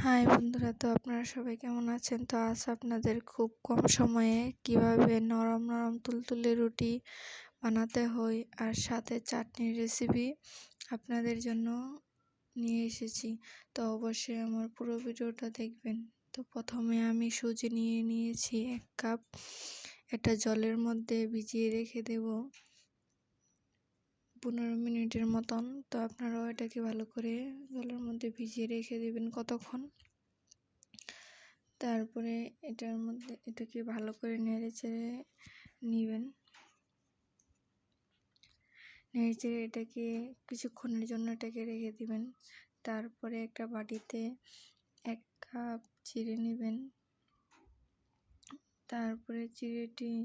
High বন্ধুরা, তো আপনারা সবাই কেমন আছেন? তো আজ আপনাদের খুব কম সময়ে কিভাবে নরম নরম তুলতুলে রুটি বানাতে হয় আর সাথে চাটনির রেসিপি আপনাদের জন্য নিয়ে এসেছি। তো অবশ্যই আমার পুরো ভিডিওটা দেখবেন। তো প্রথমে আমি সুজি নিয়ে নিয়েছি 1 কাপ। এটা জলের মধ্যে ভিজিয়ে রেখে দেব 15 মিনিটের মতন। তো আপনারাও এটাকে ভালো করে জলের মধ্যে ভিজিয়ে রেখে দেবেন কতক্ষণ। তারপরে এটাকে ভালো করে নেড়েচেড়ে নেবেন। নেড়েচেড়ে এটাকে কিছুক্ষণের জন্য এটাকে রেখে দিবেন। তারপরে একটা বাটিতে 1 কাপ চিড়ে নেবেন। তারপরে চিড়েটিকেও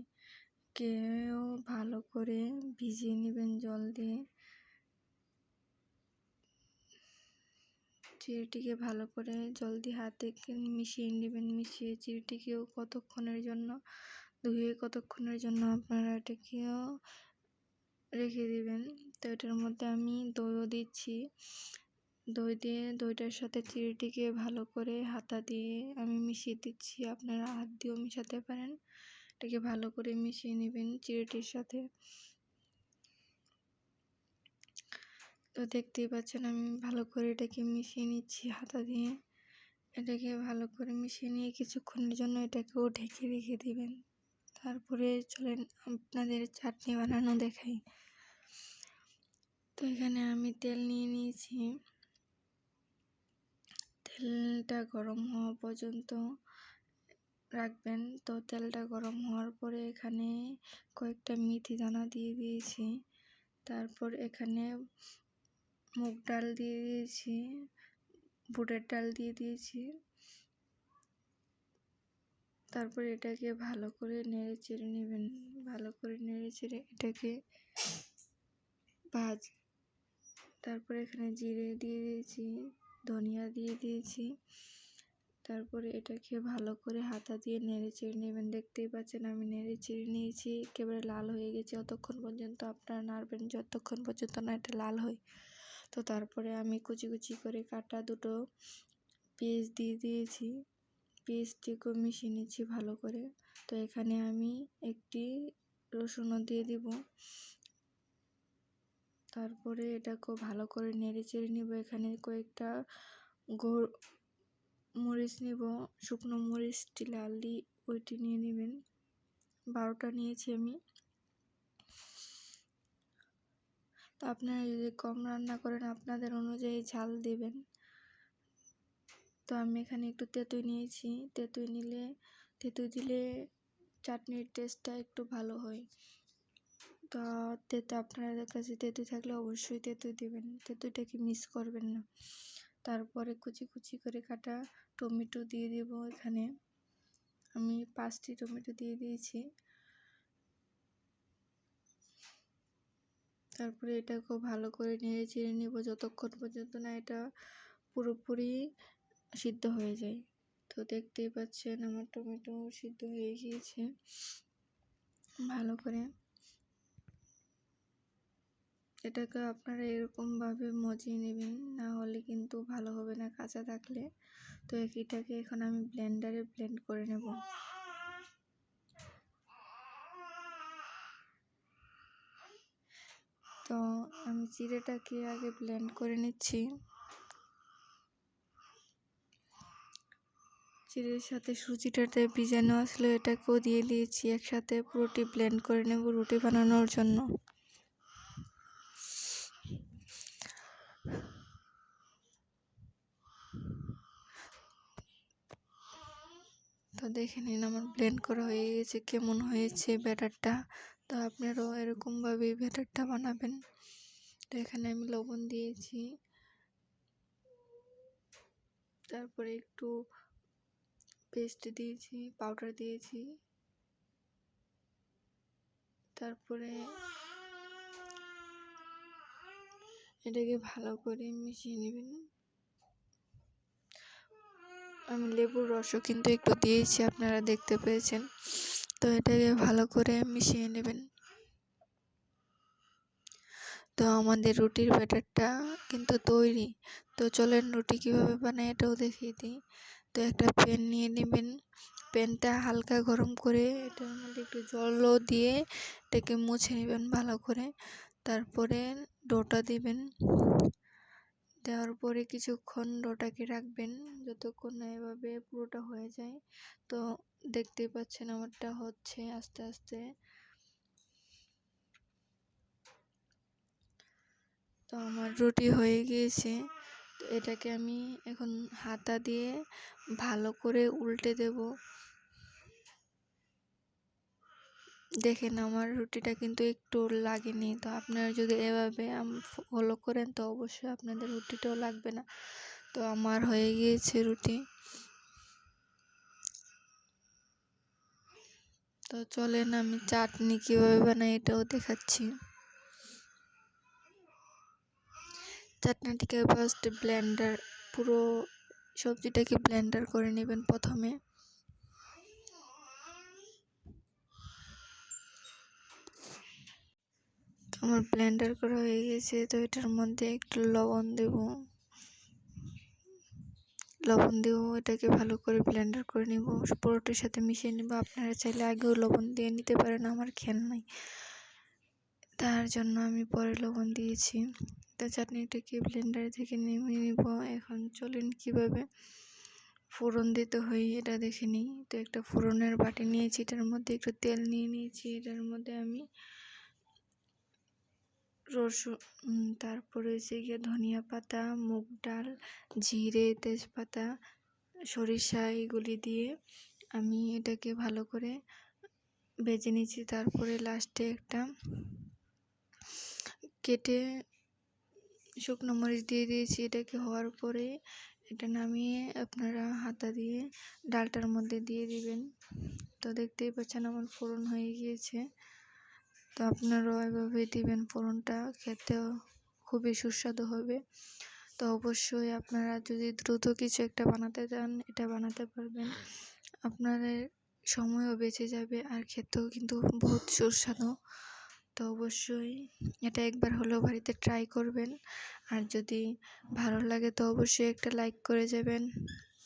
ভালো করে ভিজিয়ে নেবেন জল দিয়ে। চিড়েটিকে ভালো করে জল দিয়ে হাতে মিশিয়ে নেবেন। মিশিয়ে চিড়েটিকেও কতক্ষণের জন্য আপনারা এটাকেও রেখে দিবেন। তো এটার মধ্যে আমি দইও দিচ্ছি। দইটার সাথে চিড়েটিকে ভালো করে হাতা দিয়ে আমি মিশিয়ে দিচ্ছি। আপনারা হাত দিয়েও মিশাতে পারেন। এটাকে ভালো করে মিশিয়ে নেবেন চিড়েটির সাথে। তো দেখতেই পাচ্ছেন আমি ভালো করে এটাকে মিশিয়ে নিচ্ছি হাতা দিয়ে। এটাকে ভালো করে মিশিয়ে নিয়ে কিছুক্ষণের জন্য এটাকেও ঢেকে রেখে দিবেন। তারপরে চলেন আপনাদের চাটনি বানানো দেখাই। তো এখানে আমি তেল নিয়ে নিয়েছি। তেলটা গরম হওয়া পর্যন্ত রাখবেন। তো তেলটা গরম হওয়ার পরে এখানে কয়েকটা মেথি দানা দিয়ে দিয়েছি। তারপর এখানে মুগ ডাল দিয়ে দিয়েছি, বুটের ডাল দিয়ে দিয়েছি। তারপর এটাকে ভালো করে নেড়েচেড়ে নেবেন। ভালো করে নেড়েচেড়ে এটাকে তারপরে এখানে জিরে দিয়ে দিয়েছি, ধনিয়া দিয়ে দিয়েছি। তারপরে এটাকে ভালো করে হাতা দিয়ে নেড়েচেড়ে নেবেন। দেখতেই পাচ্ছেন আমি নেড়েচেড়ে নিয়েছি, একেবারে লাল হয়ে গেছে। অতক্ষণ পর্যন্ত আপনারা নাড়বেন যতক্ষণ পর্যন্ত না এটা লাল হয়। তো তারপরে আমি কুচি কুচি করে কাটা 2টো পেঁয়াজ দিয়ে দিয়েছি। পেঁয়াজটিকেও মিশিয়ে নিচ্ছি ভালো করে। তো এখানে আমি একটি রসুনও দিয়ে দিব। তারপরে এটাকেও ভালো করে নেড়েচেড়ে নিব। এখানে কয়েকটা মরিচ নিব, শুকনো মরিচটি লালি ওইটি নিয়ে নেবেন। 12টা নিয়েছি আমি। তো আপনারা যদি কম রান্না করেন আপনাদের অনুযায়ী ঝাল দেবেন। তো আমি এখানে একটু তেঁতুল নিয়েছি। তেঁতুল দিলে চাটনির টেস্টটা একটু ভালো হয়। তো আপনাদের কাছে তেঁতুল থাকলে অবশ্যই তেঁতুল দেবেন, তেঁতুলটাকে মিস করবেন না। তারপরে কুচি কুচি করে কাটা টমেটো দিয়ে দেব। এখানে আমি 5টি টমেটো দিয়ে দিয়েছি। তারপরে এটাকেও ভালো করে নেড়ে চেড়ে নেব যতক্ষণ পর্যন্ত না এটা পুরোপুরি সিদ্ধ হয়ে যায়। তো দেখতেই পাচ্ছেন আমার টমেটো সিদ্ধ হয়ে গিয়েছে। ভালো করে এটাকে আপনারা এরকমভাবে মজিয়ে নেবেন, না হলে কিন্তু ভালো হবে না কাঁচা থাকলে। তো এটাকে এখন আমি ব্লেন্ডারে ব্লেন্ড করে নেব। তো আমি চিড়েটাকে আগে ব্লেন্ড করে নিচ্ছি। চিড়ের সাথে সুজিটাতে ভিজানো আসলে এটাকেও দিয়ে দিয়েছি একসাথে। পুরোটি ব্লেন্ড করে নেব রুটি বানানোর জন্য। তো দেখে নিন আমার ব্লেন্ড করা হয়ে গেছে, কেমন হয়েছে ব্যাটারটা। তো আপনারাও এরকমভাবে ব্যাটারটা বানাবেন। তো এখানে আমি লবণ দিয়েছি, তারপরে একটু পেস্ট দিয়েছি, পাউডার দিয়েছি। তারপরে এটাকে ভালো করে মিশিয়ে নেবেন। আমি লেবুর রসও কিন্তু একটু দিয়েছি, আপনারা দেখতে পেয়েছেন। তো এটাকে ভালো করে মিশিয়ে নেবেন। তো আমাদের রুটির ব্যাটারটা কিন্তু তৈরি। তো চলেন রুটি কীভাবে বানাই এটাও দেখিয়ে দিই। তো একটা প্যান নিয়ে নেবেন, প্যানটা হালকা গরম করে এটার মধ্যে একটু জলও দিয়ে এটাকে মুছে নেবেন ভালো করে। তারপরে ডোটা দিবেন, দেওয়ার পরে কিছুক্ষণ ডোটাকে রাখবেন যতক্ষণ না এভাবে পুরোটা হয়ে যায়। তো দেখতেই পাচ্ছেন আমারটা হচ্ছে আস্তে আস্তে। তো আমার রুটি হয়ে গিয়েছে। তো এটাকে আমি এখন হাতা দিয়ে ভালো করে উল্টে দেব। দেখেন আমার রুটিটা কিন্তু একটু লাগেনি। তো আপনারা যদি এভাবে ফলো করেন তো অবশ্যই আপনাদের রুটিটাও লাগবে না। তো আমার হয়ে গিয়েছে রুটি। তো চলেন আমি চাটনি কীভাবে বানাই এটাও দেখাচ্ছি। চাটনিটাকে ফার্স্ট পুরো সবজিটাকে ব্লেন্ডার করে নেবেন প্রথমে। আমার ব্লেন্ডার করা হয়ে গেছে। তো এটার মধ্যে একটু লবণ দেব, এটাকে ভালো করে ব্লেন্ডার করে নিব, পুরোটার সাথে মিশিয়ে নিব। আপনারা চাইলে আগেও লবণ দিয়ে নিতে পারেন, আমার খেয়াল নাই তার জন্য আমি পরে লবণ দিয়েছি। তো চাটনিটাকে ব্লেন্ডার থেকে নেমে নিব। এখন চলেন কিভাবে ফোড়ন দিতে হয় এটা দেখে নিই। তো একটা ফোড়নের বাটি নিয়েছি, এটার মধ্যে একটু তেল নিয়ে নিয়েছি। এটার মধ্যে আমি রসুন, তারপরে হচ্ছে গিয়ে ধনিয়া পাতা, মুগ ডাল, জিরে, তেজপাতা, সরিষা এগুলি দিয়ে আমি এটাকে ভালো করে ভেজে নিয়েছি। তারপরে লাস্টে একটা কেটে শুকনো মরিচ দিয়ে দিয়েছি। এটাকে হওয়ার পরে এটা নামিয়ে আপনারা হাতা দিয়ে ডালটার মধ্যে দিয়ে দিবেন। তো দেখতেই পাচ্ছেন আমার ফোড়ন হয়ে গিয়েছে। তো আপনারাও এভাবে দিবেন, ফোড়নটা খেতেও খুবই সুস্বাদু হবে। তো অবশ্যই আপনারা যদি দ্রুত কিছু একটা বানাতে চান এটা বানাতে পারবেন, আপনাদের সময়ও বেঁচে যাবে আর খেতেও কিন্তু বহুত সুস্বাদু। তো অবশ্যই এটা একবার হলেও বাড়িতে ট্রাই করবেন। আর যদি ভালো লাগে তো অবশ্যই একটা লাইক করে যাবেন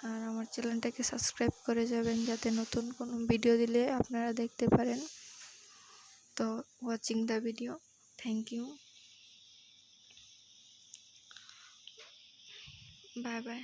আর আমার চ্যানেলটাকে সাবস্ক্রাইব করে যাবেন, যাতে নতুন কোনো ভিডিও দিলে আপনারা দেখতে পারেন। তো watching the video, thank you, bye by.